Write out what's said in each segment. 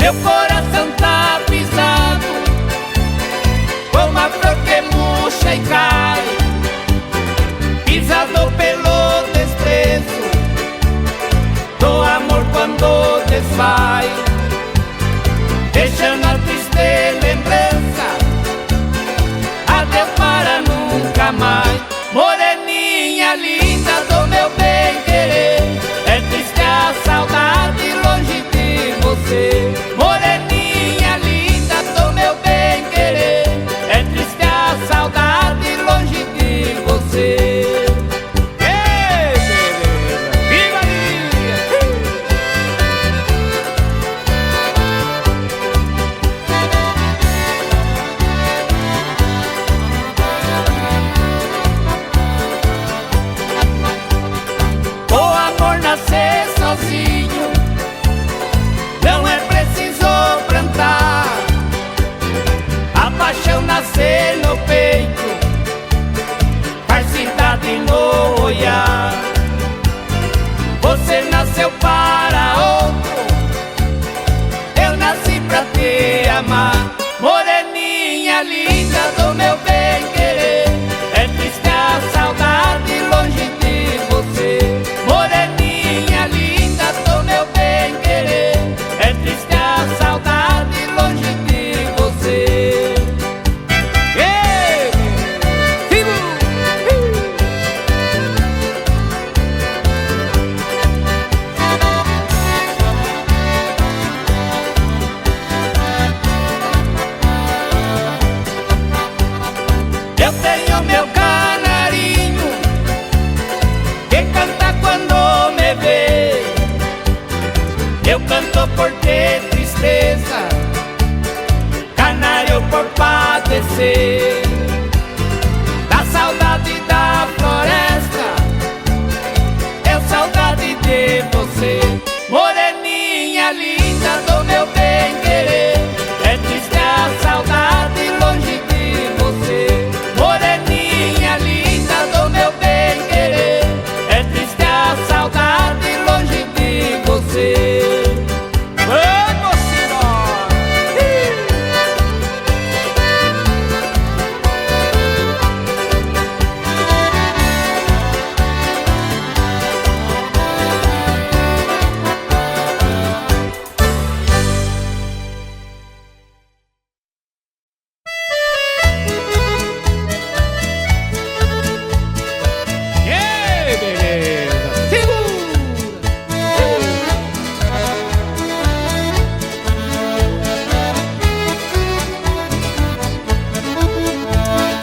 Meu coração tá pisado como a flor que murcha e cai, pisado pelo desprezo do amor quando desfaz, deixando a triste lembrança, adeus para nunca mais. Moreninha linda do meu bem-querer, é triste a saudade longe de você. Moreninha linda do meu bem-querer, é triste a saudade longe de você. Viva Maria! O amor nascer sozinho, não é preciso plantar. A paixão nascer no peito, faz cidade no olhar. Você nasceu para outro, eu nasci pra te amar. Moreninha linda do meu bem-querer, é triste a saudade longe de você. Moreninha linda do meu bem-querer, é triste a saudade longe de você. Eu tenho meu canarinho que canta quando me vê. Eu canto por ter tristeza, canário por padecer da saudade da floresta, eu saudade de você. Moreninha linda do meu bem-querer, é triste a saudade longe de você. Moreninha linda do meu bem-querer, é triste a saudade longe de você. Vamos embora! Beleza!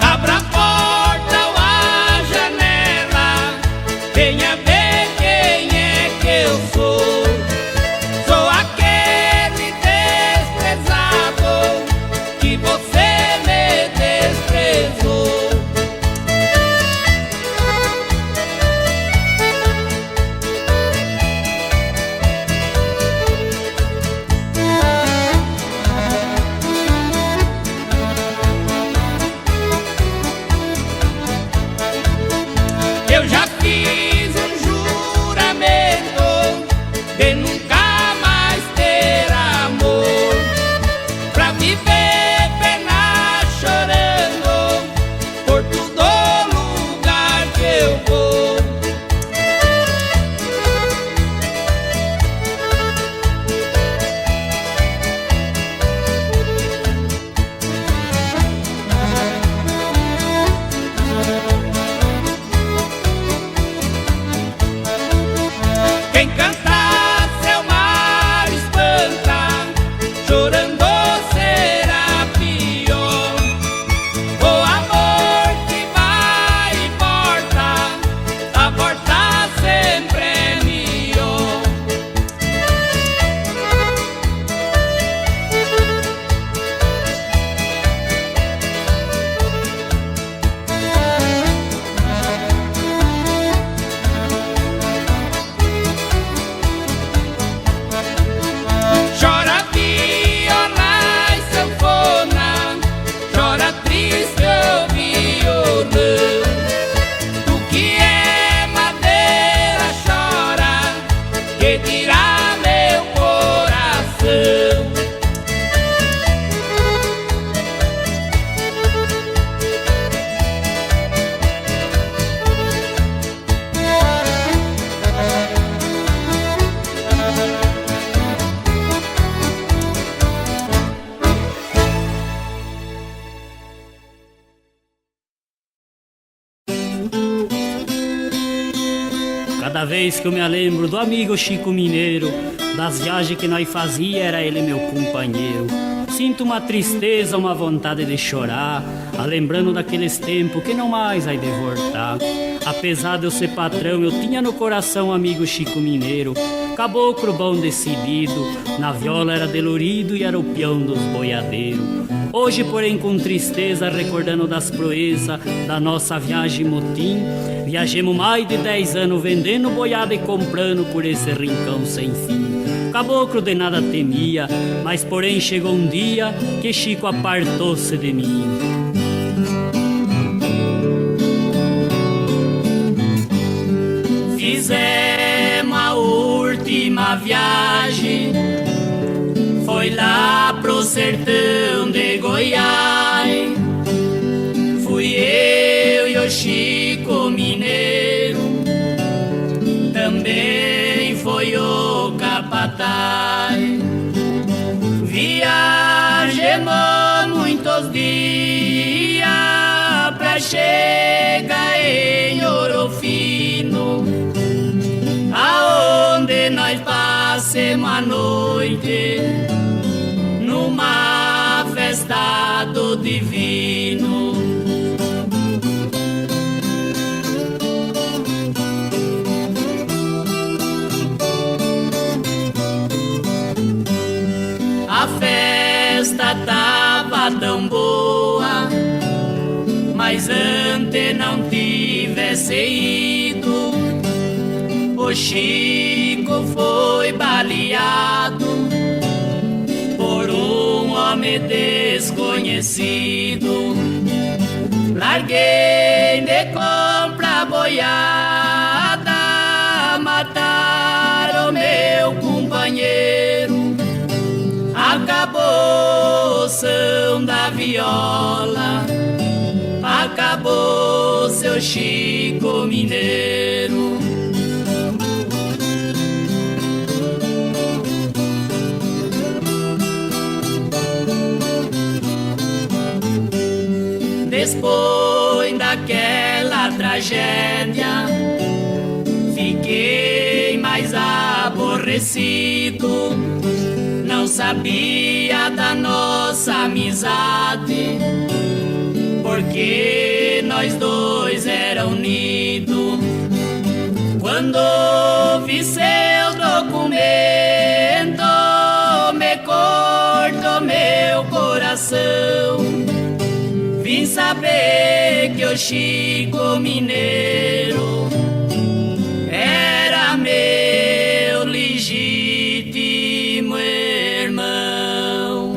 Abra a porta ou a janela, venha ver quem é que eu sou. Sou aquele desprezado que você me desprezou. Eu já fiz um juramento de nunca mais ter amor, pra viver pena chorando por todo lugar que eu vou. Quem canta seu mar espanta, chorando será pior. O amor que vai e volta, a volta sempre é melhor. Chora viola Cada vez que eu me lembro do amigo Chico Mineiro, das viagens que nós fazia, era ele meu companheiro. Sinto uma tristeza, uma vontade de chorar, lembrando daqueles tempos que não mais vai de voltar. Apesar de eu ser patrão, eu tinha no coração um amigo Chico Mineiro, caboclo bom decidido, na viola era delorido e era o peão dos boiadeiros. Hoje, porém, com tristeza, recordando das proezas da nossa viagem motim, viajemos mais de 10 anos vendendo boiada e comprando por esse rincão sem fim. Caboclo de nada temia, mas porém chegou um dia que Chico apartou-se de mim. Fizemos a última viagem, foi lá pro sertão de Goiás. Fui eu e o Chico Mineiro, também foi o capataz. Viajemos muitos dias pra chegar em Ouro Fino, aonde nós passemos a noite numa festa do divino. A festa tava tão boa, mas antes não tivesse ido, o Chico foi baleado por um homem desconhecido. Larguei de compra boiada, mataram meu companheiro. Acabou o som da viola, acabou seu Chico Mineiro. Depois daquela tragédia, fiquei mais aborrecido. Não sabia da nossa amizade, porque nós dois era unidos. Quando vi seu documento, me cortou meu coração. Vim saber que o Chico Mineiro era meu legítimo irmão.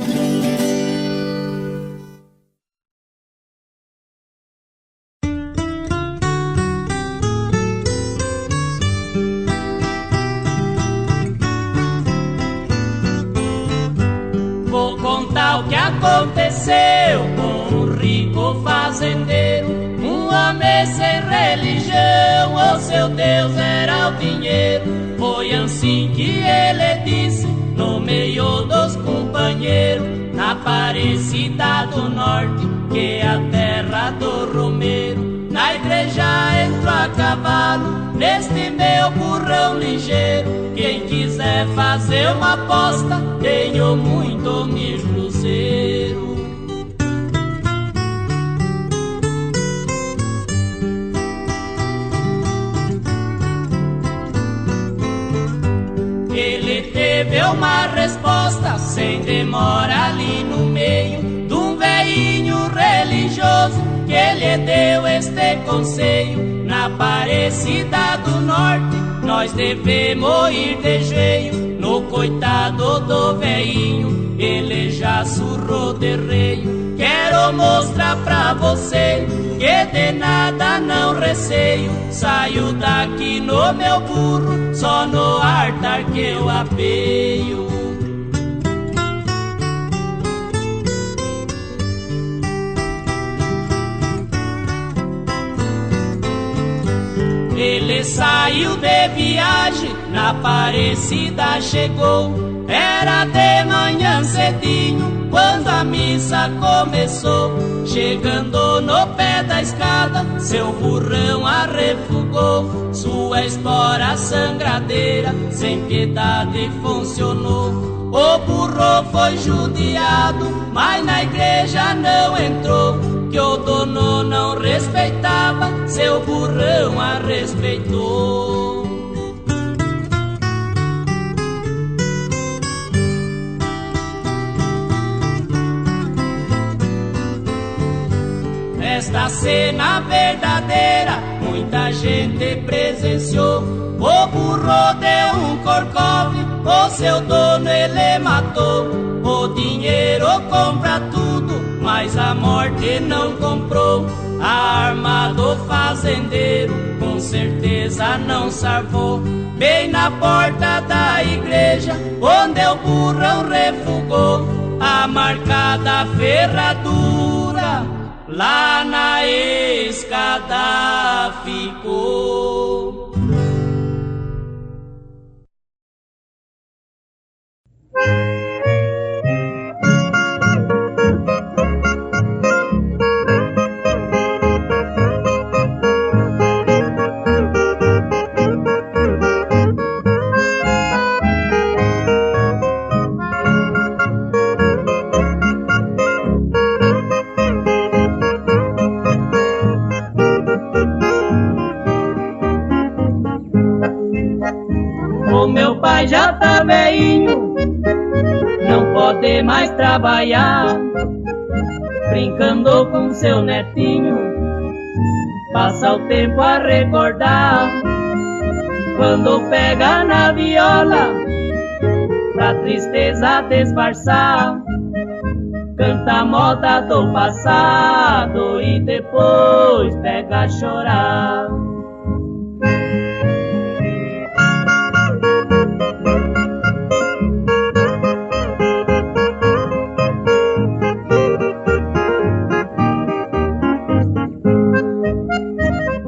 Vou contar o que aconteceu com um rico fazendeiro, um homem sem religião, o seu Deus era o dinheiro. Foi assim que ele disse no meio dos companheiros, na Aparecida do Norte, que é a terra do Romeiro. Na igreja entro a cavalo, neste meu burrão ligeiro. Quem quiser fazer uma aposta, tenho muito mil cruzeiros. Ele teve uma resposta sem demora ali no meio de um velhinho religioso que lhe deu este conselho. Na Aparecida do Norte nós devemos ir de jeito no coitado do velhinho, ele já surrou de reio. Quero mostrar pra você que de nada não receio. Saio daqui no meu burro, só no altar que eu apeio. Ele saiu de viagem, na Aparecida chegou. Era de manhã cedinho, quando a missa começou. Chegando no pé da escada, seu burrão arrefugou. Sua espora sangradeira, sem piedade funcionou. O burro foi judiado, mas na igreja não entrou. Que o dono não respeitava, seu burrão a respeitou. Esta cena verdadeira, muita gente presenciou. O burro deu um corcove, o seu dono ele matou. O dinheiro compra tudo, mas a morte não comprou. A arma do fazendeiro com certeza não salvou. Bem na porta da igreja, onde o burrão refugou, a marca da ferradura lá na escada ficou. O meu pai já tá velhinho, não pode mais trabalhar, brincando com seu netinho, passa o tempo a recordar. Quando pega na viola, pra tristeza disfarçar, canta a moda do passado e depois pega a chorar.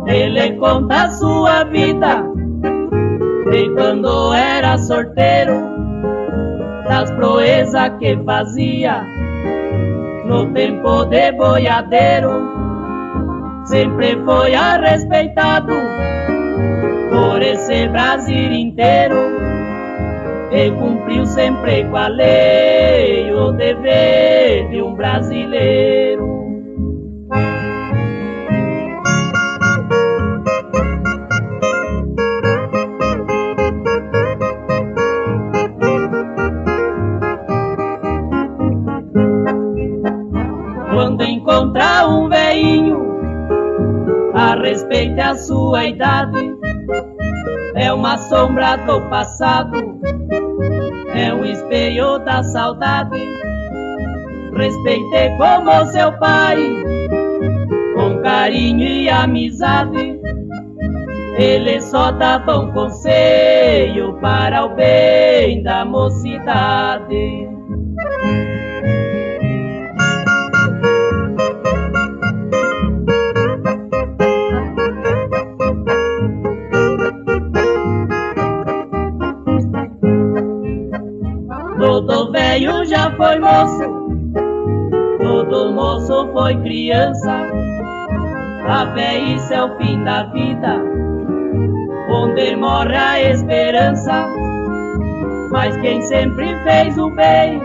Ele conta a sua vida de quando era sorteiro, das proezas que fazia no tempo de boiadeiro. Sempre foi respeitado por esse Brasil inteiro e cumpriu sempre com a lei o dever de um brasileiro. Quando encontrar um velhinho, respeite a sua idade. É uma sombra do passado, é um espelho da saudade. Respeite como seu pai, com carinho e amizade. Ele só dá bom conselho para o bem da mocidade. Todo velho já foi moço, todo moço foi criança. A velhice é o fim da vida, onde morre a esperança. Mas quem sempre fez o bem,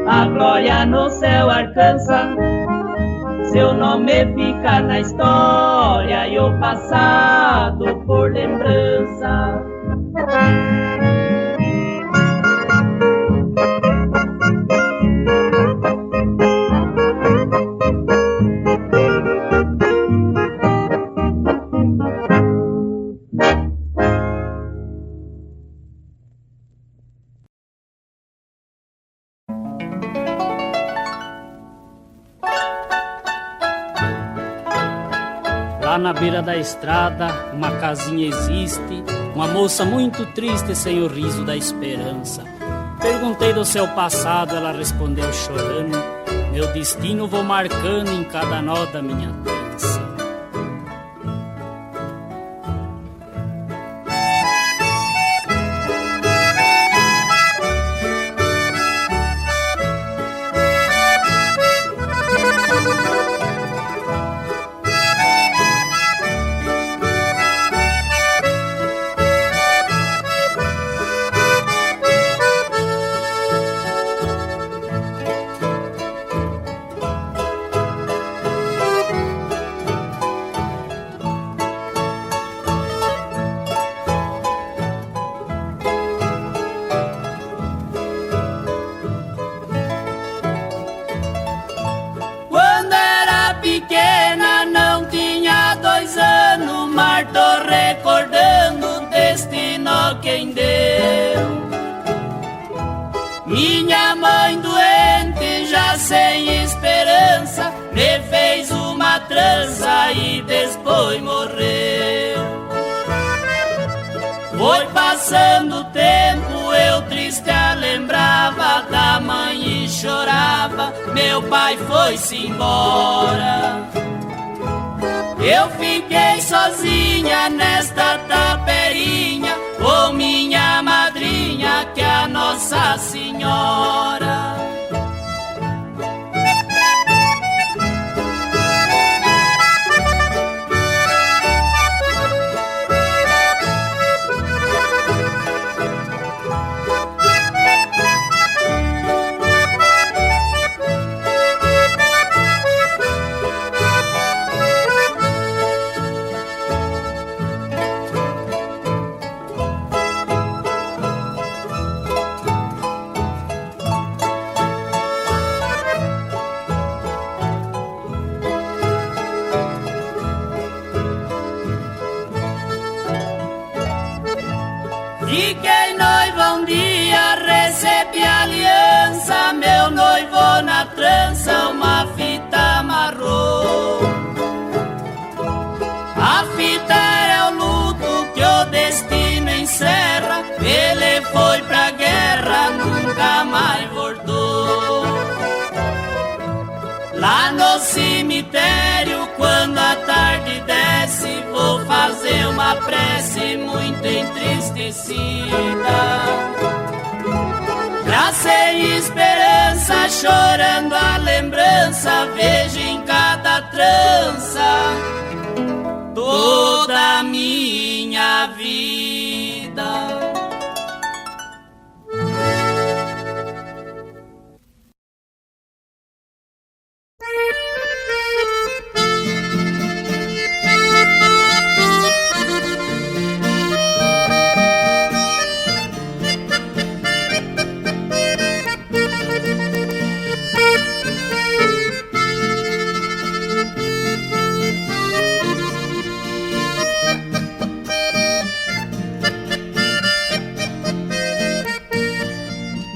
a glória no céu alcança. Seu nome fica na história e o passado por lembrança. Lá na beira da estrada, uma casinha existe, uma moça muito triste sem o riso da esperança. Perguntei do seu passado, ela respondeu chorando: meu destino vou marcando em cada nó da minha dança. Minha mãe doente, já sem esperança, me fez uma trança e depois morreu. Foi passando o tempo, eu triste a lembrava da mãe e chorava, meu pai foi-se embora. Eu fiquei sozinha nesta taperinha, com minha madrinha, que é a Nossa Senhora. Fiquei noiva um dia, recebi aliança, meu noivo na trança uma fita amarrou. A fita era o luto que o destino encerra, ele foi pra guerra, nunca mais voltou. Lá no cemitério, quando a tarde desce, vou fazer uma prece muito entristecida. Já sem esperança, chorando a lembrança, vejo em cada trança toda a minha vida.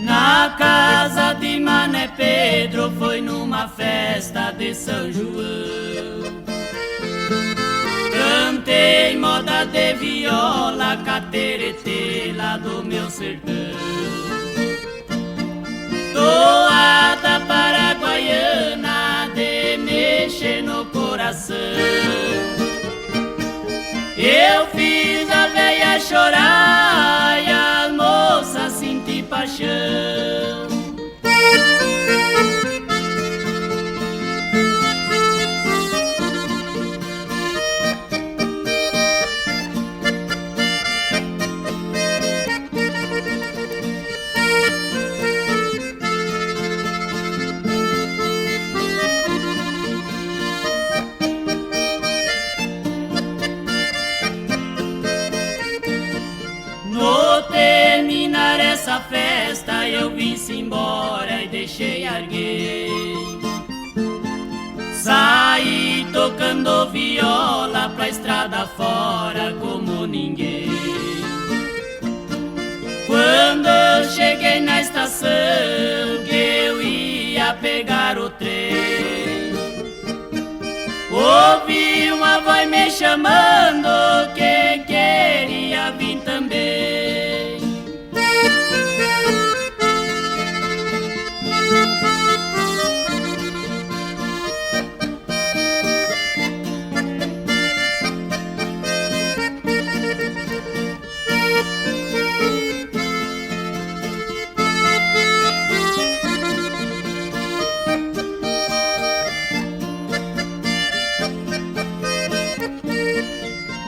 Na casa de Mané Pedro foi numa festa de São João. Cantei moda de viola, cateretê lá do meu sertão. Toada paraguaiana de mexer no coração. Eu fiz a velha chorar e a moça sentir paixão. No terminar essa festa eu vim-se embora e deixei alguém. Saí tocando viola pra estrada fora como ninguém. Quando eu cheguei na estação que eu ia pegar o trem, ouvi uma voz me chamando que queria vir também.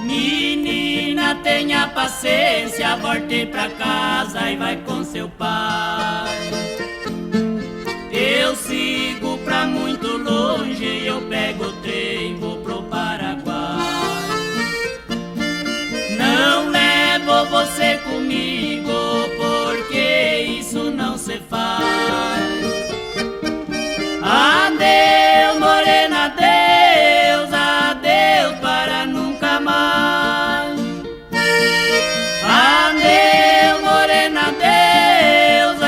Menina, tenha paciência, volte pra casa e vai com seu pai. Eu sigo pra muito longe, eu pego o trem, vou pro Paraguai. Não levo você comigo, porque isso não se faz. Adeus, morena, adeus, adeus para nunca mais. Adeus, morena, adeus,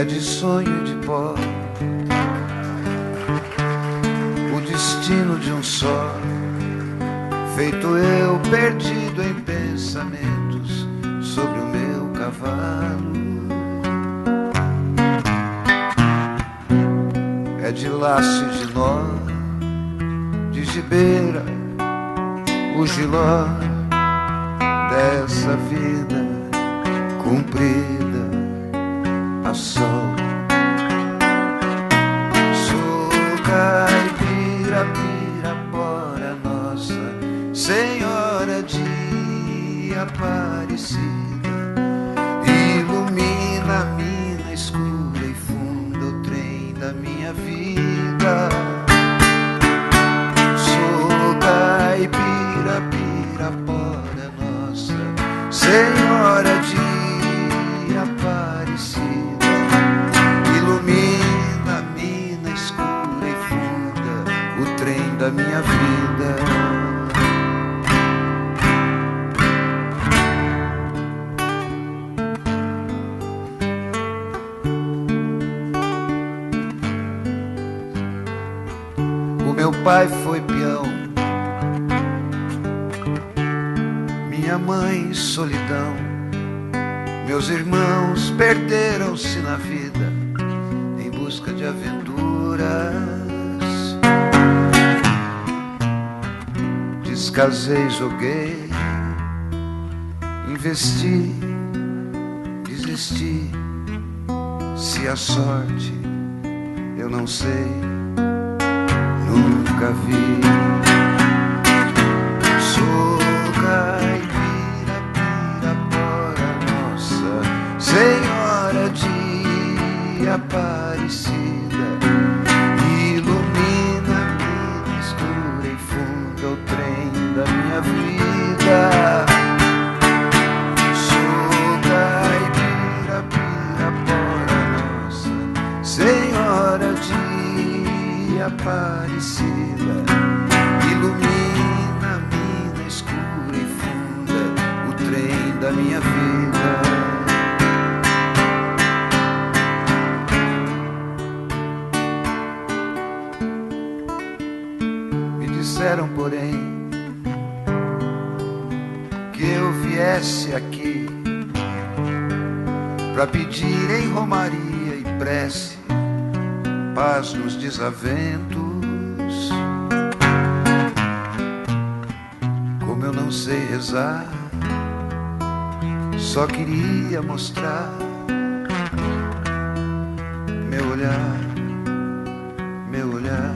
de sonho de pó, o destino de um só, feito eu perdido em pensamentos sobre o meu cavalo. É de laço e de nó, de gibeira, o giló dessa vida comprida a sol. Sou caipira, pirapora, Nossa Senhora de Aparecida, ilumina a mina escura e funda o trem da minha vida. Sou caipira, pirapora, Nossa Senhora de Aparecida, ilumina a mina escura e funda o trem da minha vida. O meu pai foi peão, minha mãe solidão, meus irmãos perderam-se na vida em busca de aventuras. Descasei, joguei, investi, desisti. Se a sorte eu não sei, nunca vi. Sou caipira, pirapora, Nossa Senhora de Aparecida, ilumina a mina escura e funda o trem da minha vida. Sou caipira, pirapora, Nossa Senhora de Aparecida, ilumina a mina escura e funda o trem da minha vida. Me disseram, porém, que eu viesse aqui pra pedir em romaria e prece paz nos desaventos. Como eu não sei rezar, só queria mostrar meu olhar, meu olhar,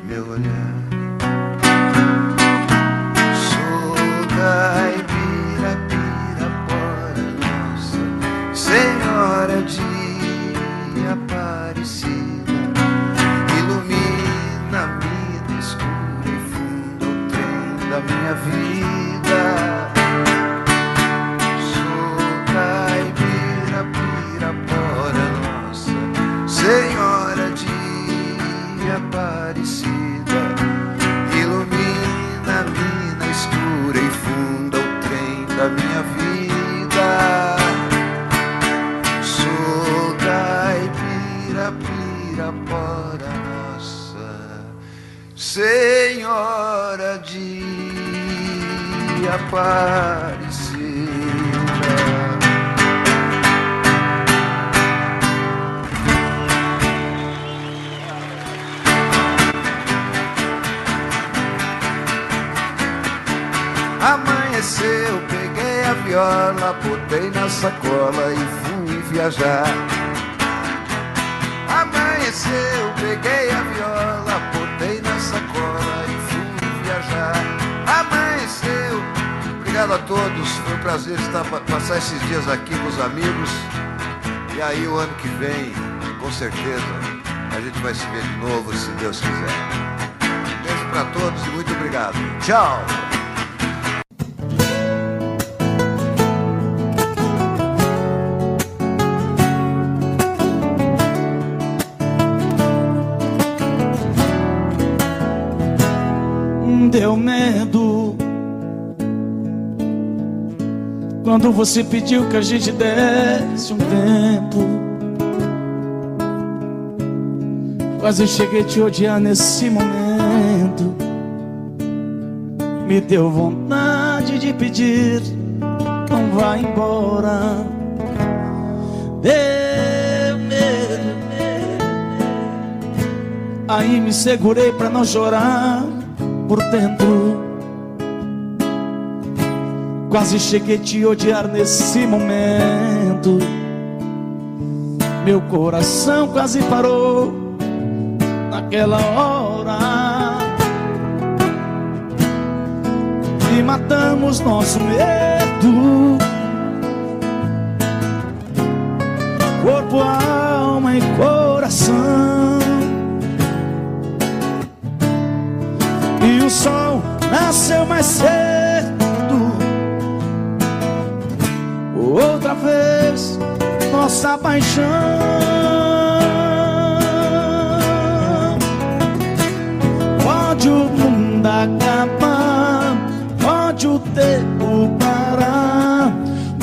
meu olhar. Sou caipira, pirapora, Nossa Senhora de Aparecida, ilumina a mina escura e funda o trem da minha vida. Sou caipira, pirapora, Nossa Senhora de Aparecida, ilumina a mina escura e funda o trem da minha vida. Pirapora, Nossa Senhora de Aparecida. Amanheceu, peguei a viola, botei na sacola e fui viajar. Amanheceu, peguei a viola, botei na sacola e fui viajar. Amanheceu. Obrigado a todos, foi um prazer passar esses dias aqui com os amigos. E aí o ano que vem, com certeza, a gente vai se ver de novo, se Deus quiser. Um beijo pra todos e muito obrigado. Tchau! Deu medo quando você pediu que a gente desse um tempo. Quase cheguei a te odiar nesse momento. Me deu vontade de pedir, não vá embora. Deu medo, aí me segurei pra não chorar por dentro. Quase cheguei a te odiar nesse momento. Meu coração quase parou naquela hora. E matamos nosso medo, corpo, alma e coração. E o sol nasceu mais cedo. Outra vez nossa paixão. Pode o mundo acabar, pode o tempo parar,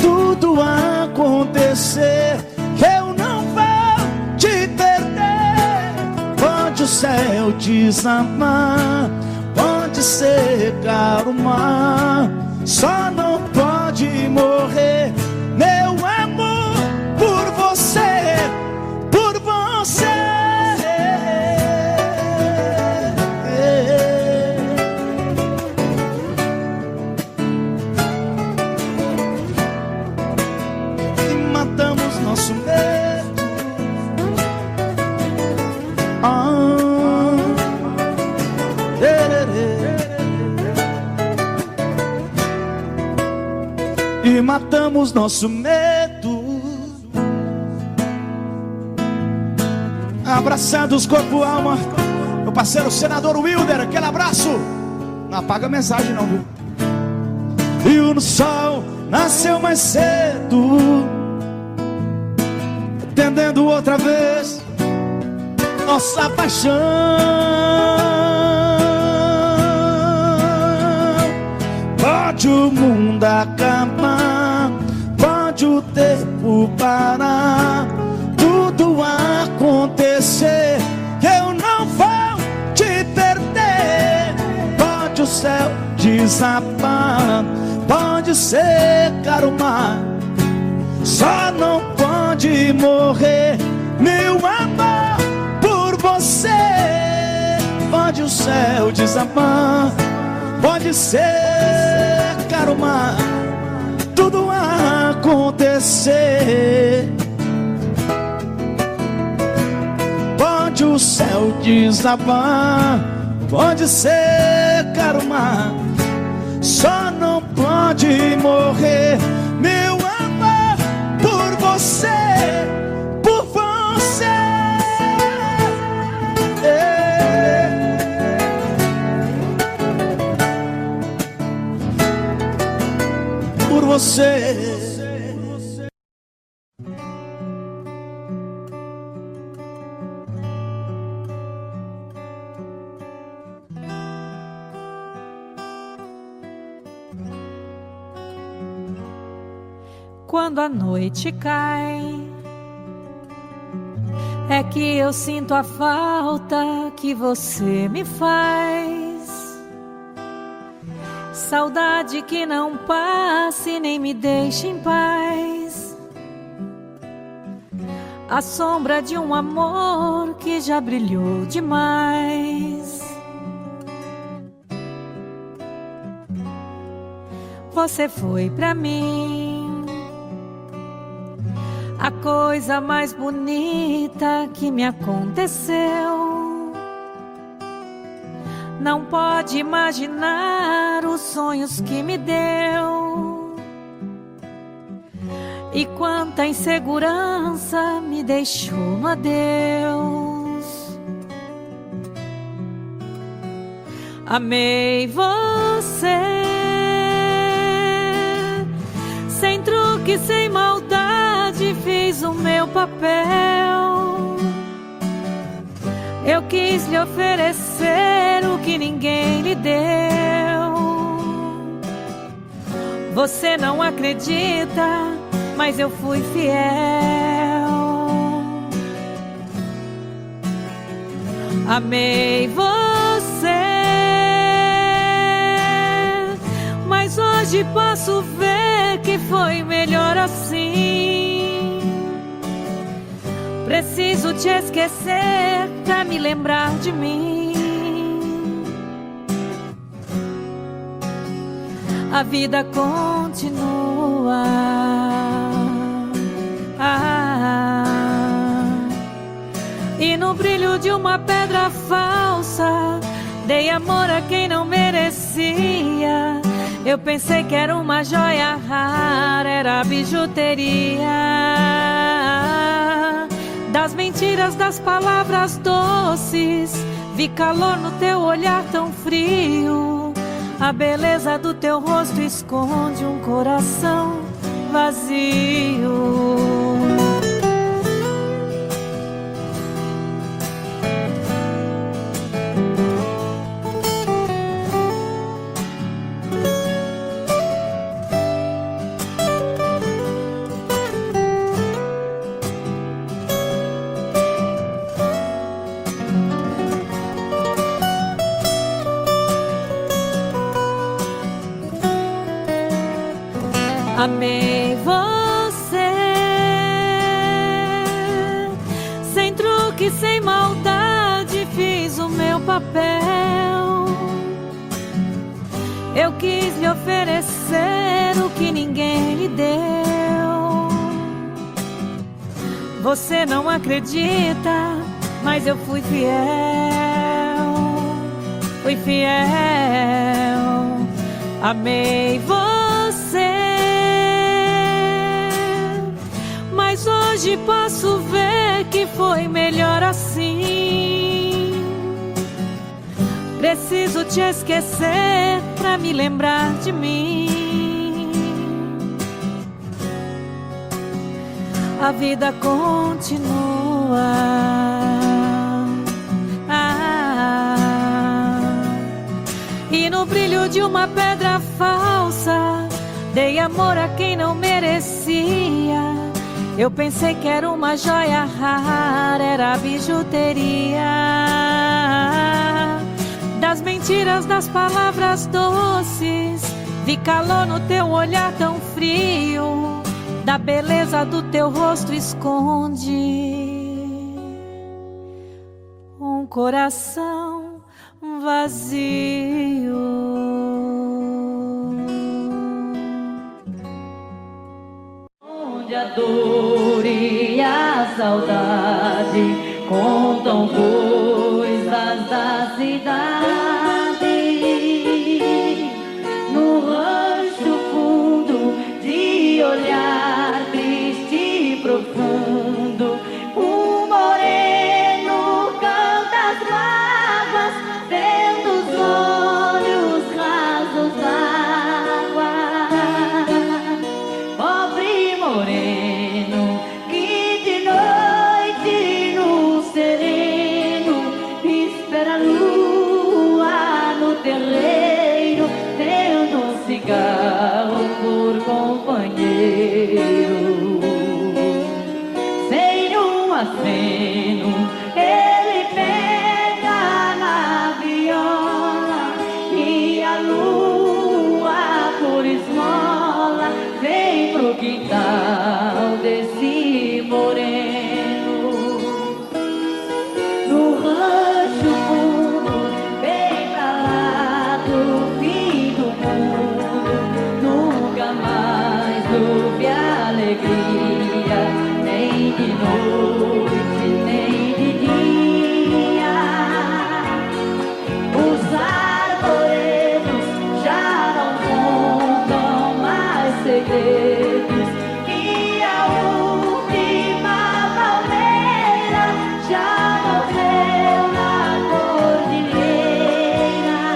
tudo acontecer, eu não vou te perder. Pode o céu desamar, pode secar o mar, só não pode morrer meu amor por você, por você. E matamos nosso medo. E matamos nosso medo. Abraçados corpo, alma. Meu parceiro senador Wilder, aquele abraço. Não apaga a mensagem não, viu? E o sol nasceu mais cedo, entendendo outra vez nossa paixão. Pode o mundo acabar, pode o tempo parar, tudo acontecer, eu não vou te perder. Pode o céu desabar, pode secar o mar, só não pode morrer meu amor por você. Pode o céu desabar, pode secar o mar, tudo acontecer. Pode o céu desabar, pode secar o mar, só não pode morrer meu amor por você, por você. Por você. Quando a noite cai, é que eu sinto a falta que você me faz. Saudade que não passe nem me deixe em paz. A sombra de um amor que já brilhou demais. Você foi pra mim a coisa mais bonita que me aconteceu. Não pode imaginar os sonhos que me deu. E quanta insegurança me deixou no adeus. Amei você, sem truque, sem maldade, fiz o meu papel. Eu quis lhe oferecer o que ninguém lhe deu. Você não acredita, mas eu fui fiel. Amei você, mas hoje posso ver que foi melhor assim. Preciso te esquecer pra me lembrar de mim. A vida continua. E no brilho de uma pedra falsa, dei amor a quem não merecia. Eu pensei que era uma joia rara, era bijuteria. Das mentiras, das palavras doces, vi calor no teu olhar tão frio. A beleza do teu rosto esconde um coração vazio. Amei você, sem truque, sem maldade, fiz o meu papel. Eu quis lhe oferecer o que ninguém lhe deu. Você não acredita, mas eu fui fiel. Fui fiel. Amei você, mas hoje posso ver que foi melhor assim. Preciso te esquecer pra me lembrar de mim. A vida continua. E no brilho de uma pedra falsa, dei amor a quem não merecia. Eu pensei que era uma joia rara, era bijuteria. Das mentiras, das palavras doces, vi calor no teu olhar tão frio. Da beleza do teu rosto esconde um coração vazio. Onde a dor e a saudade contam coisas da cidade, no rancho fundo de olhar triste e profundo, um moreno canta as mágoas, vendo os olhos rasos d'água. Pobre moreno que de noite no sereno espera a lua no terreiro, tendo um cigarro por companheiro. Sem um aceno ele pega na viola, e a lua por esmola vem pro quintal desse moreno. No rancho fundo, bem pra lá do fim do mundo, nunca mais houve alegria, nem de noite, nem de dia. Os arvoredos já não contam mais segredos, e a última palmeira já morreu na cordilheira.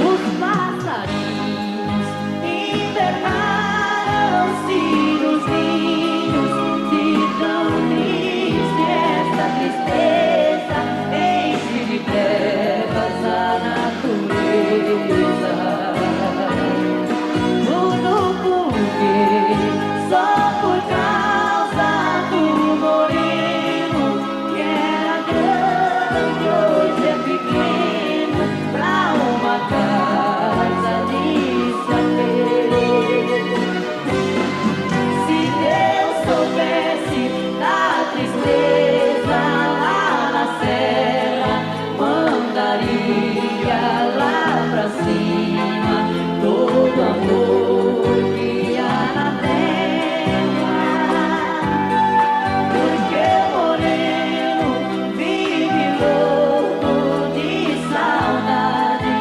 Os passarinhos invernaram-se nos ninhos, se tão triste esta tristeza enche de trevas a natureza. No pequeno pra uma casa de sapê. Se Deus soubesse da tristeza lá na serra, mandaria lá pra cima todo amor que há na terra. Porque o moreno vive louco de saudade.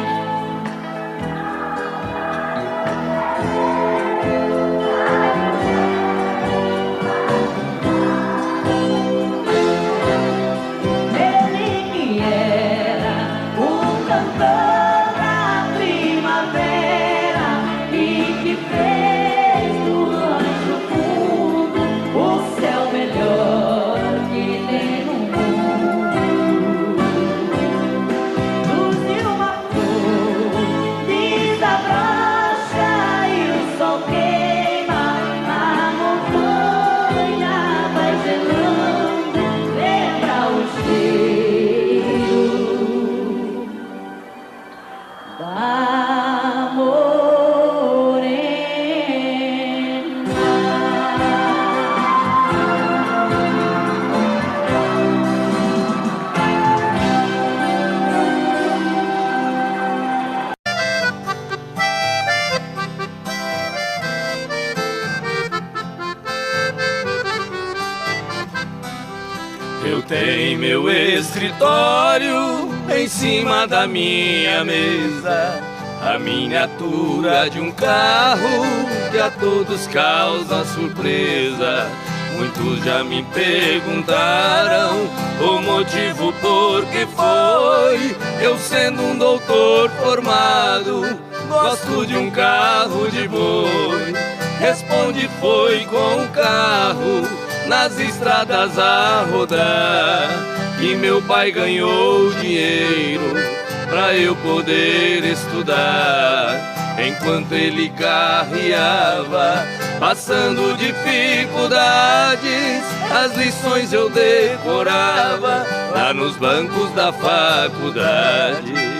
Ele que era um cantor da primavera e que fez do Rancho Fundo o céu melhor que tem no mundo. Luz de uma flor desabrocha e o sol queima, a montanha vai gelando, lembra o cheiro da morena. Eu tenho meu escritório em cima da minha mesa, a miniatura de um carro que a todos causa surpresa. Muitos já me perguntaram o motivo por que foi. Eu sendo um doutor formado, gosto de um carro de boi. Responde foi com o carro nas estradas a rodar, que meu pai ganhou dinheiro pra eu poder estudar. Enquanto ele carreava, passando dificuldades, as lições eu decorava lá nos bancos da faculdade.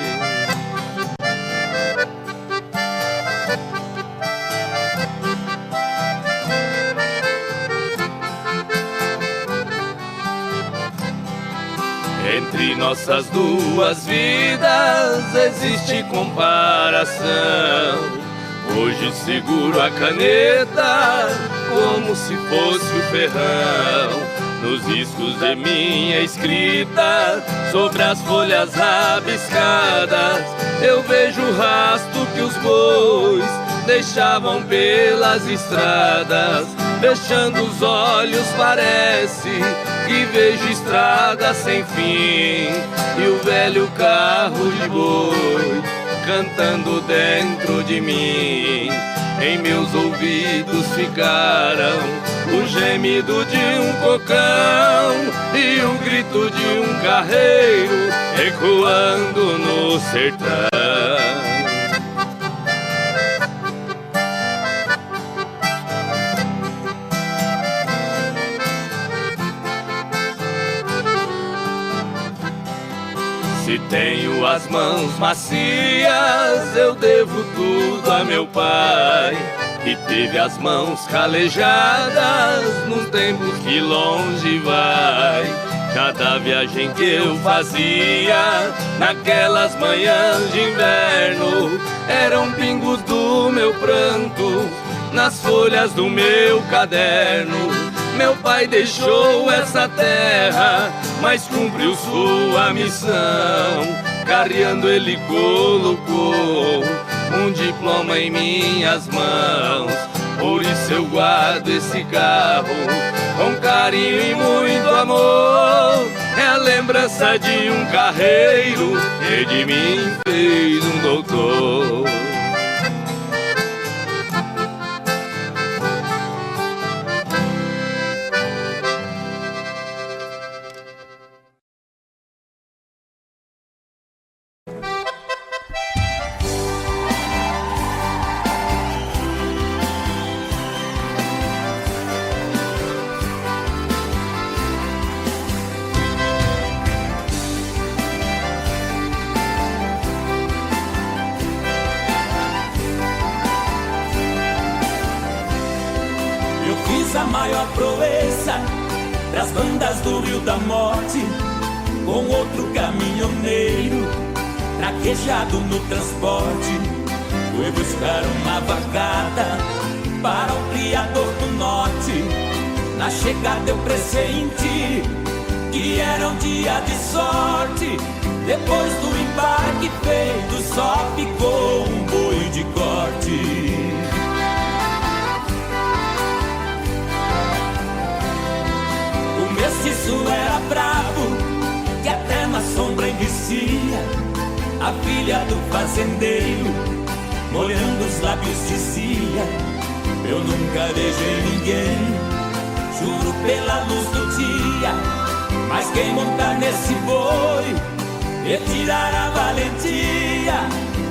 Entre nossas duas vidas existe comparação. Hoje seguro a caneta como se fosse o ferrão. Nos riscos de minha escrita, sobre as folhas rabiscadas, eu vejo o rastro que os bois deixavam pelas estradas. Fechando os olhos parece que vejo estrada sem fim, e o velho carro de boi cantando dentro de mim. Em meus ouvidos ficaram o gemido de um cocão e o grito de um carreiro ecoando no sertão. Se tenho as mãos macias, eu devo tudo a meu pai, que teve as mãos calejadas num tempo que longe vai. Cada viagem que eu fazia naquelas manhãs de inverno eram pingos do meu pranto nas folhas do meu caderno. Meu pai deixou essa terra, mas cumpriu sua missão. Carreando ele colocou um diploma em minhas mãos. Por isso eu guardo esse carro com carinho e muito amor. É a lembrança de um carreiro que de mim fez um doutor. maior proeza das bandas do Rio da Morte, com outro caminhoneiro traquejado no transporte. Fui buscar uma vacada para o criador do norte. Na chegada eu pressenti que era um dia de sorte. Depois do embarque feito, só ficou um boi de corte. O mestiço era bravo, que até na sombra envicia. A filha do fazendeiro, molhando os lábios, dizia: eu nunca beijei ninguém, juro pela luz do dia. Mas quem montar nesse boi e tirar a valentia,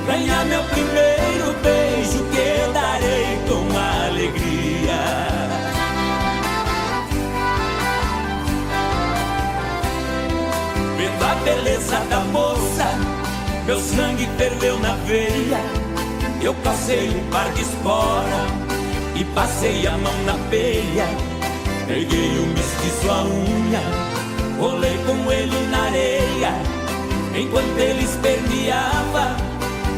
ganha meu primeiro beijo, que eu darei com alegria. Vendo a beleza da moça, meu sangue ferveu na veia. Eu passei um par de espora e passei a mão na peia. Peguei o mestiço à unha, rolei com ele na areia. Enquanto ele esperneava,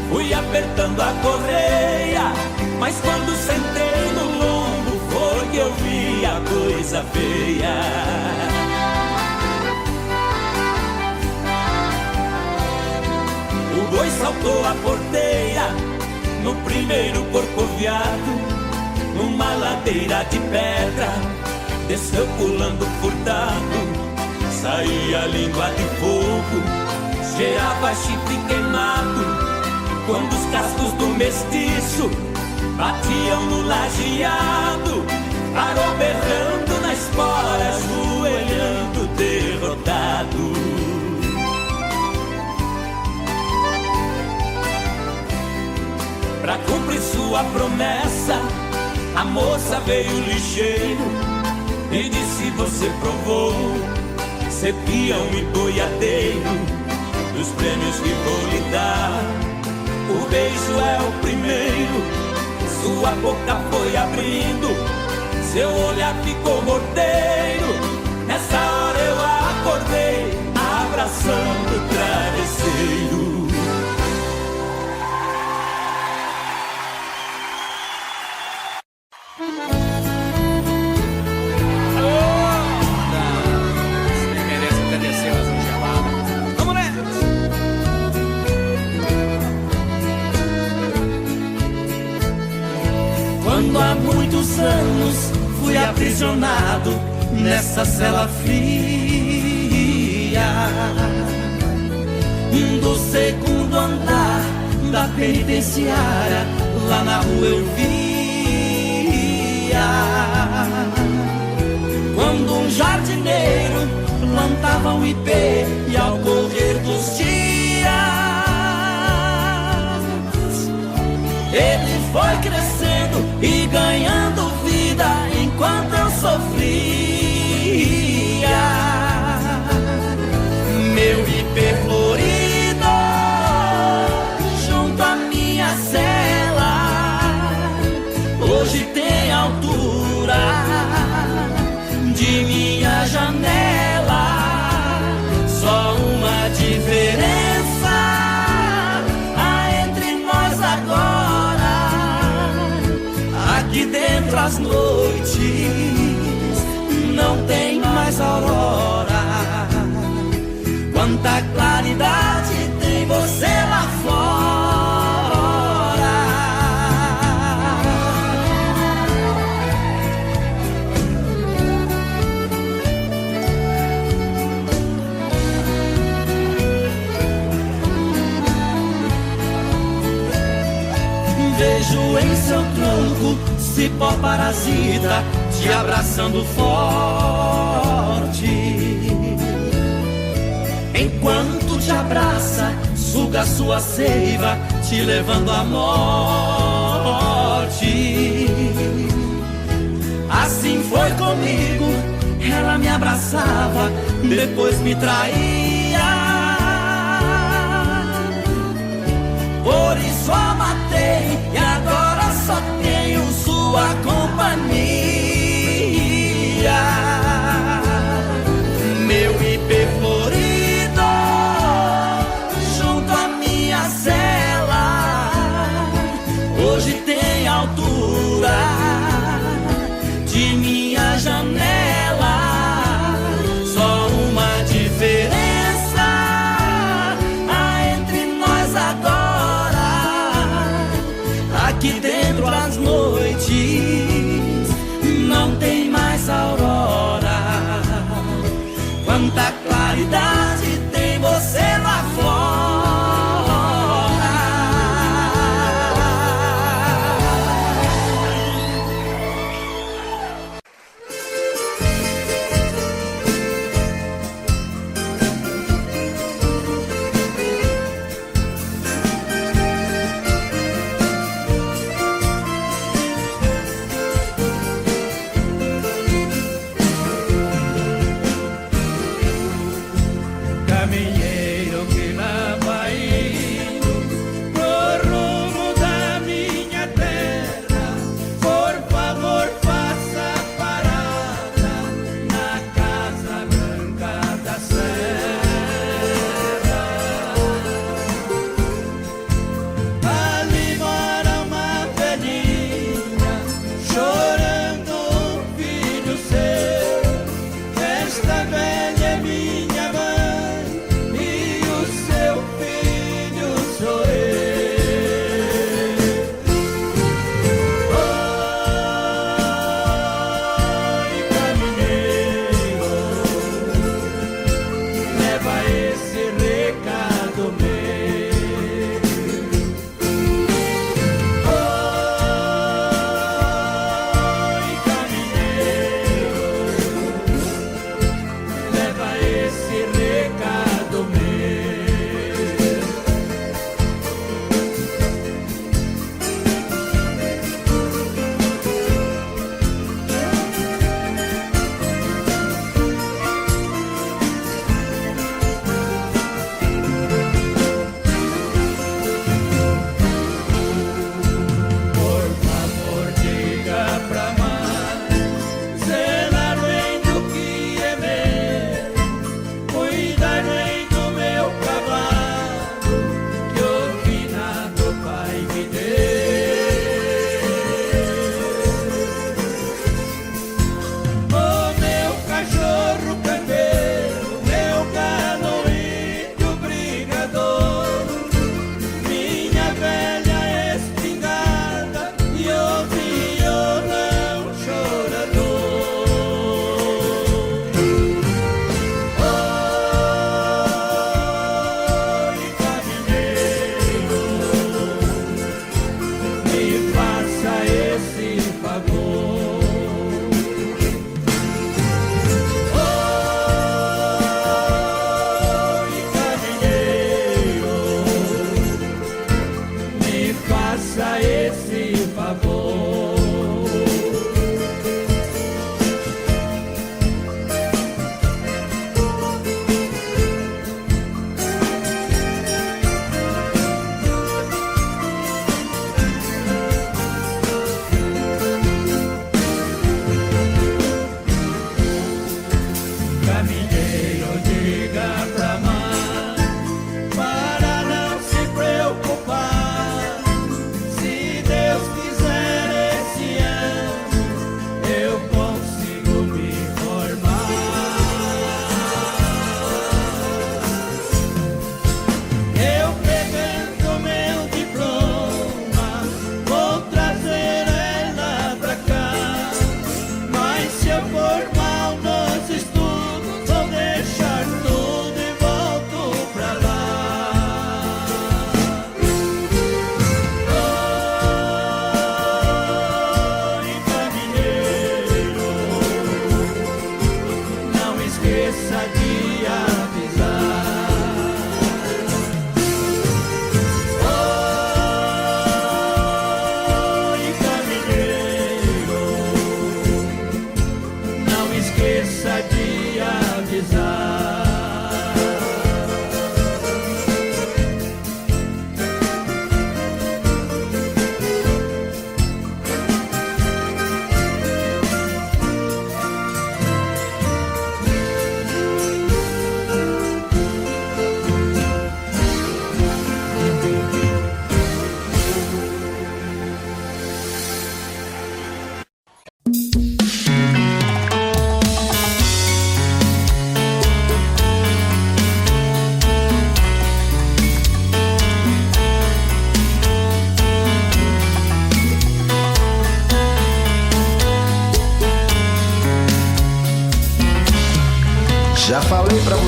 fui apertando a correia. Mas quando sentei no lombo, foi que eu vi a coisa feia. O boi saltou a porteira no primeiro corcoviado, numa ladeira de pedra, desceu pulando furtado. Saía língua de fogo, cheirava chifre queimado. Quando os cascos do mestiço batiam no lajeado, parou berrando na espora, ajoelhando derrotado. Pra cumprir sua promessa, a moça veio ligeiro e disse: você provou ser peão e boiadeiro dos prêmios que vou lhe dar. O beijo é o primeiro, sua boca foi abrindo, seu olhar ficou morteiro. Nessa hora eu acordei, abraçando o travesseiro. Quando há muitos anos fui aprisionado nessa cela fria do segundo andar da penitenciária, lá na rua eu via quando um jardineiro plantava um ipê e ao correr dos dias ele foi crescendo e ganhando vida enquanto eu sofria. Meu ipê florido junto à minha cela hoje tem altura de minha janela. Só uma diferença há entre nós agora: aqui dentro as noites não tem mais aurora. Quanta claridade tem você lá fora. Vejo em seu tronco cipó parasita te abraçando forte. Enquanto te abraça, suga sua seiva, te levando à morte. Assim foi comigo, ela me abraçava, depois me traía. Por isso a matei e agora só tenho sua companhia. aqui dentro as noites não tem mais aurora. Quanta claridade tem você lá fora.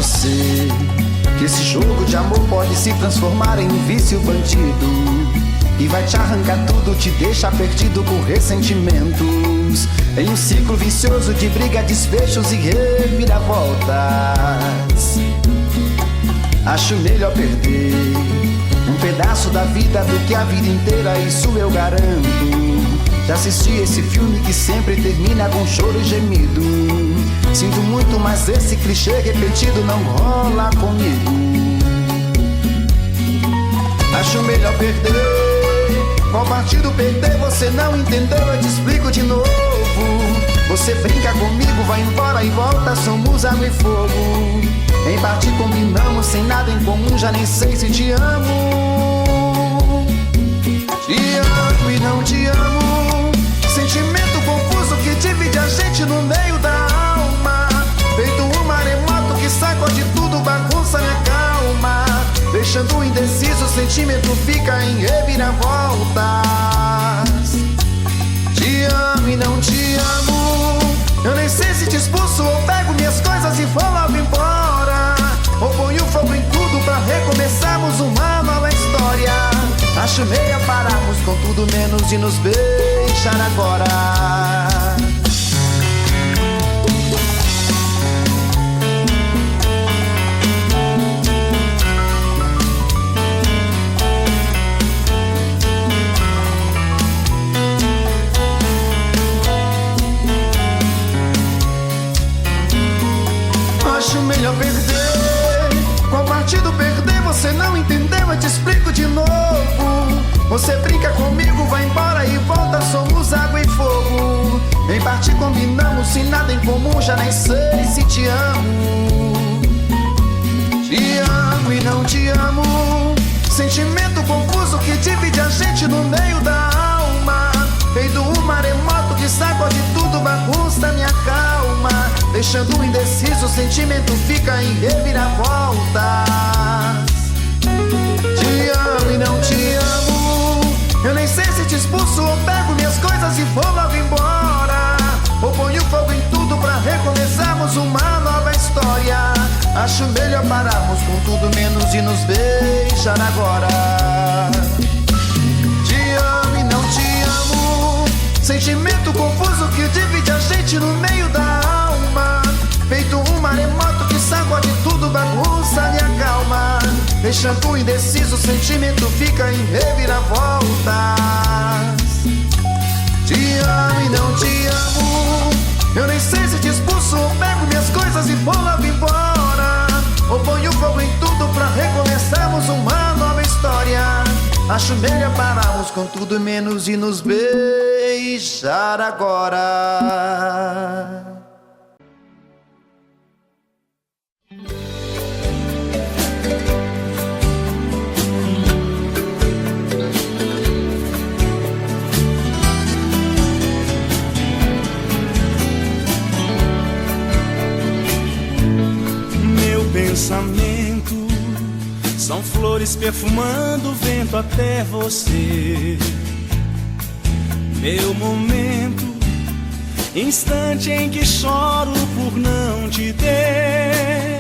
você que esse jogo de amor pode se transformar em um vício bandido e vai te arrancar tudo, te deixar perdido com ressentimentos, em um ciclo vicioso de briga, desfechos e reviravoltas. Acho melhor perder um pedaço da vida do que a vida inteira, isso eu garanto. Já assisti esse filme que sempre termina com choro e gemido. Sinto muito, mas esse clichê repetido não rola comigo. Acho melhor perder. Qual partido perder? Você não entendeu, eu te explico de novo. Você brinca comigo, vai embora e volta, somos água e fogo. Em parte combinamos, sem nada em comum, já nem sei se te amo. Te amo e não te amo. Sentimento confuso que divide a gente no meio da alma. Feito um maremoto que sacode tudo, bagunça minha calma. Deixando indeciso, o sentimento fica em reviravoltas. Te amo e não te amo. Eu nem sei se te expulso ou pego minhas coisas e vou logo embora, ou ponho fogo em tudo pra recomeçarmos uma nova história. Acho meio pararmos com tudo menos de nos beijar agora. Acho melhor perder. Qual partido perder? Você não entendeu, eu te explico de novo. Você brinca comigo, vai embora e volta, somos água e fogo. Em parte combinamos, sem nada em comum, já nem sei se te amo. Te amo e não te amo. Sentimento confuso que divide a gente no meio da alma. Feito um maremoto que sacode tudo, bagunça minha calma. Deixando indeciso, o sentimento fica em reviravoltas. Te amo e não te amo. Eu nem sei se te expulso ou pego minhas coisas e vou logo embora, ou ponho fogo em tudo pra recomeçarmos uma nova história. Acho melhor pararmos com tudo menos de nos beijar agora. Te amo e não te amo. Sentimento confuso que divide a gente no meio da alma. Feito um maremoto que sacode tudo, bagunça minha calma. Deixando indeciso, o sentimento fica em reviravoltas. Te amo e não te amo. Eu nem sei se te expulso ou pego minhas coisas e vou logo embora, ou ponho fogo em tudo pra recomeçarmos uma nova história. Acho melhor pararmos com tudo menos de nos beijar agora. Pensamento são flores perfumando o vento até você. Meu momento, instante em que choro por não te ter.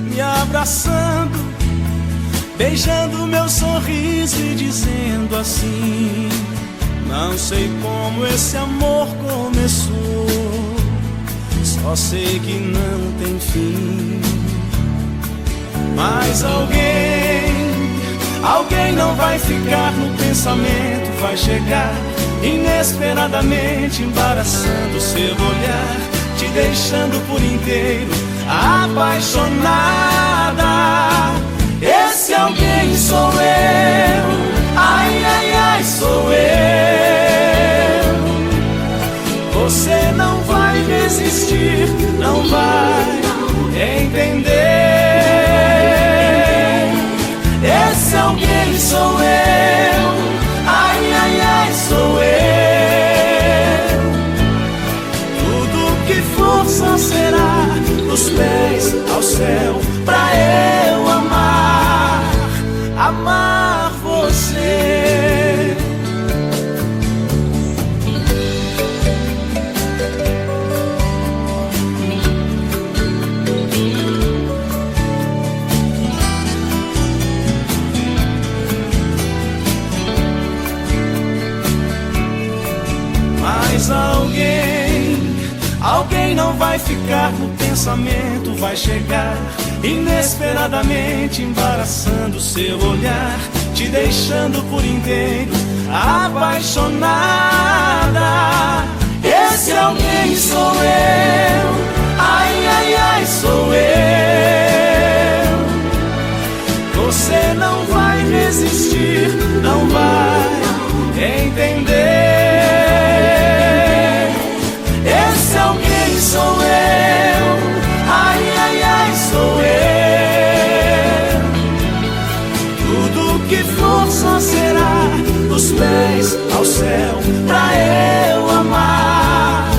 Me abraçando, beijando meu sorriso e dizendo assim: não sei como esse amor começou, só sei que não tem fim. Mas alguém não vai ficar no pensamento, vai chegar inesperadamente, embaraçando seu olhar, te deixando por inteiro apaixonada. Esse alguém sou eu, ai, ai, ai, sou eu. Você não vai resistir, não vai entender. Esse alguém sou eu, ai, ai, ai, sou eu. Tudo que for só será dos pés ao céu pra eu amar. não vai ficar no pensamento, vai chegar inesperadamente, embaraçando seu olhar, te deixando por inteiro apaixonada. Esse alguém sou eu, ai, ai, ai, sou eu. Você não vai resistir, não vai entender. Esse alguém sou eu, ai, ai, ai, sou eu. Tudo que for só será dos pés ao céu, pra eu amar,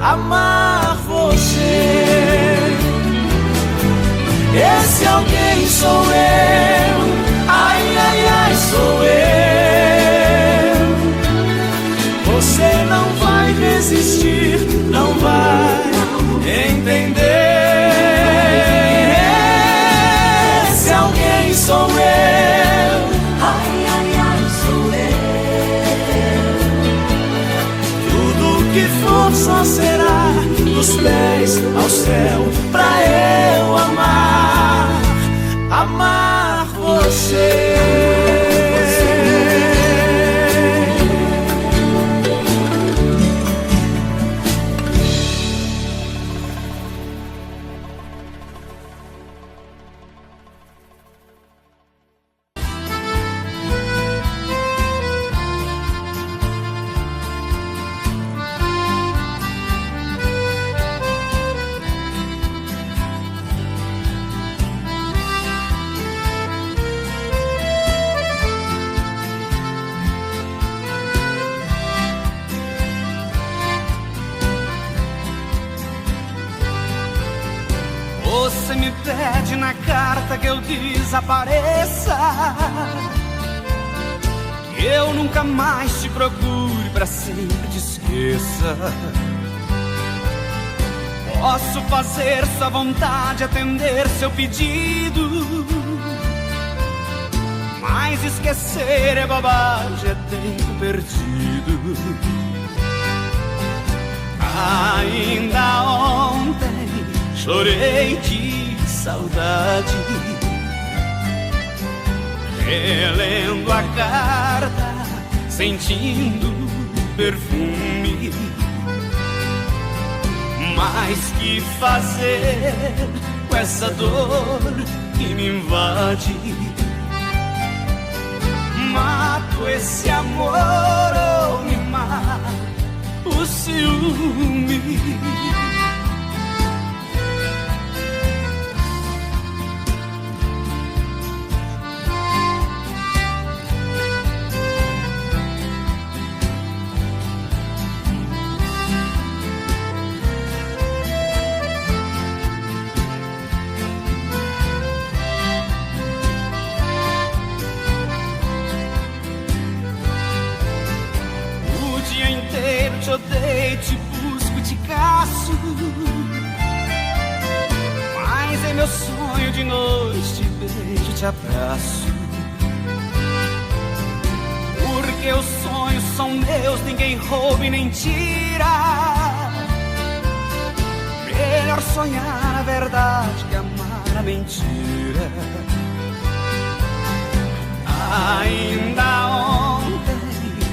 amar você. Esse alguém sou eu, ai, ai, ai, sou eu. Você não vai resistir, não vai entender. Esse alguém sou eu, ai, ai, ai, sou eu. Tudo que for só será dos pés ao céu, pra eu amar, amar você. Você me pede na carta que eu desapareça, que eu nunca mais te procure, pra sempre te esqueça. Posso fazer sua vontade, atender seu pedido, mas esquecer é bobagem, é tempo perdido. Ainda ontem chorei de saudade, relendo a carta, sentindo perfume. Mas que fazer com essa dor que me invade? Mato esse amor ou me mata o ciúme? Te odeio, te busco, te caço, mas é meu sonho de noite, te beijo, te abraço. Porque os sonhos são meus, ninguém rouba e nem tira. Melhor sonhar a verdade que amar a mentira. Ainda ontem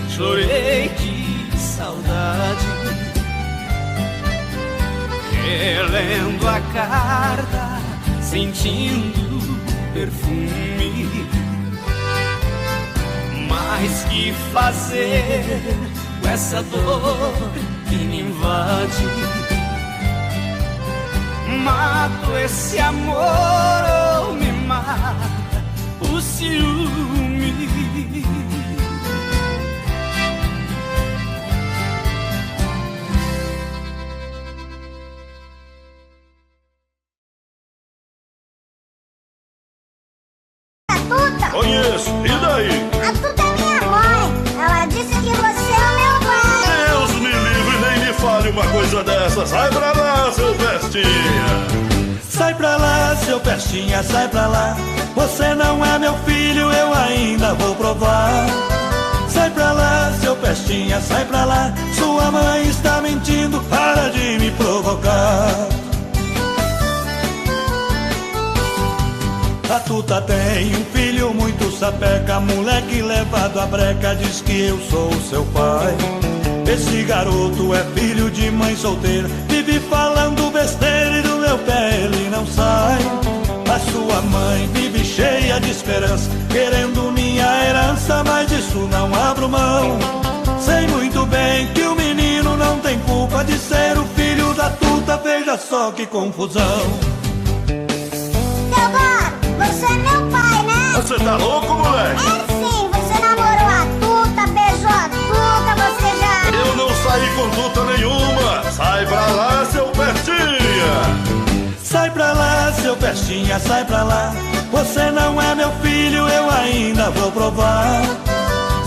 chorei de saudade, relendo a carta, sentindo perfume. Mas que fazer com essa dor que me invade? Mato esse amor ou me mata o ciúme? Conheço, e daí? A Tuta é minha mãe. Ela disse que você é o meu pai. Deus me livre, nem me fale uma coisa dessa. Sai pra lá, seu Pestinha. Sai pra lá, seu Pestinha, sai pra lá. Você não é meu filho, eu ainda vou provar. Sai pra lá, seu Pestinha. pestinha, sai pra lá. Sua mãe está mentindo, para de me provocar. A tuta tem um filho muito sapeca, moleque levado à breca, diz que eu sou seu pai. Esse garoto é filho de mãe solteira, vive falando besteira e do meu pé ele não sai. A sua mãe vive cheia de esperança, querendo minha herança, mas disso não abro mão. Sei muito bem que o menino não tem culpa de ser o filho da tuta, veja só que confusão. Teodoro, você é meu pai, né? Você tá louco, moleque? É sim, você namorou a tuta, beijou a tuta, você já... Eu não saí com tuta nenhuma. Sai pra lá, seu pestinha. Sai pra lá, seu pestinha, sai pra lá. Você não é meu filho, eu ainda vou provar.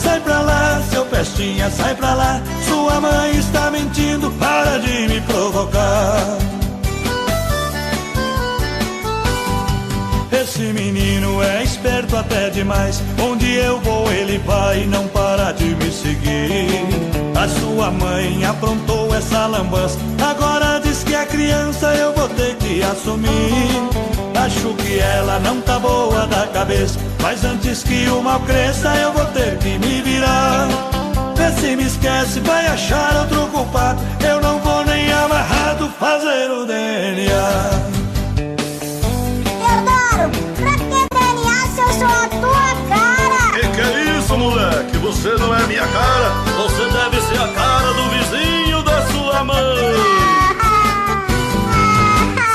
Sai pra lá, seu pestinha, sai pra lá. Sua mãe está mentindo, para de me provocar. Esse menino é esperto até demais. Onde eu vou ele vai e não para de me seguir. A sua mãe aprontou essa lambança, agora diz que é criança, eu vou ter que assumir. Acho que ela não tá boa da cabeça, mas antes que o mal cresça eu vou ter que me virar. Vê se me esquece, vai achar outro culpado, eu não vou nem amarrado fazer o DNA. Teodoro, pra que DNA se eu sou a tua cara? Que é isso, moleque? Você não é minha cara. Você deve ser a cara do vizinho da sua mãe.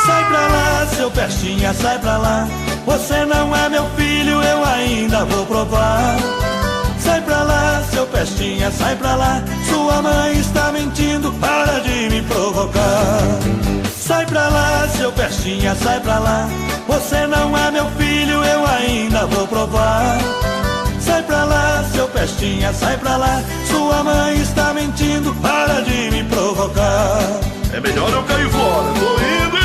Sai pra lá, seu pestinha, sai pra lá. Você não é meu filho, eu ainda vou provar. Sai pra lá, seu pestinha, sai pra lá. Sua mãe está mentindo, para de me provocar. Sai pra lá, seu pestinha, sai pra lá. Você não é meu filho, eu ainda vou provar. Sai pra lá, seu pestinha, sai pra lá. Sua mãe está mentindo, para de me provocar. É melhor eu cair fora. Tô indo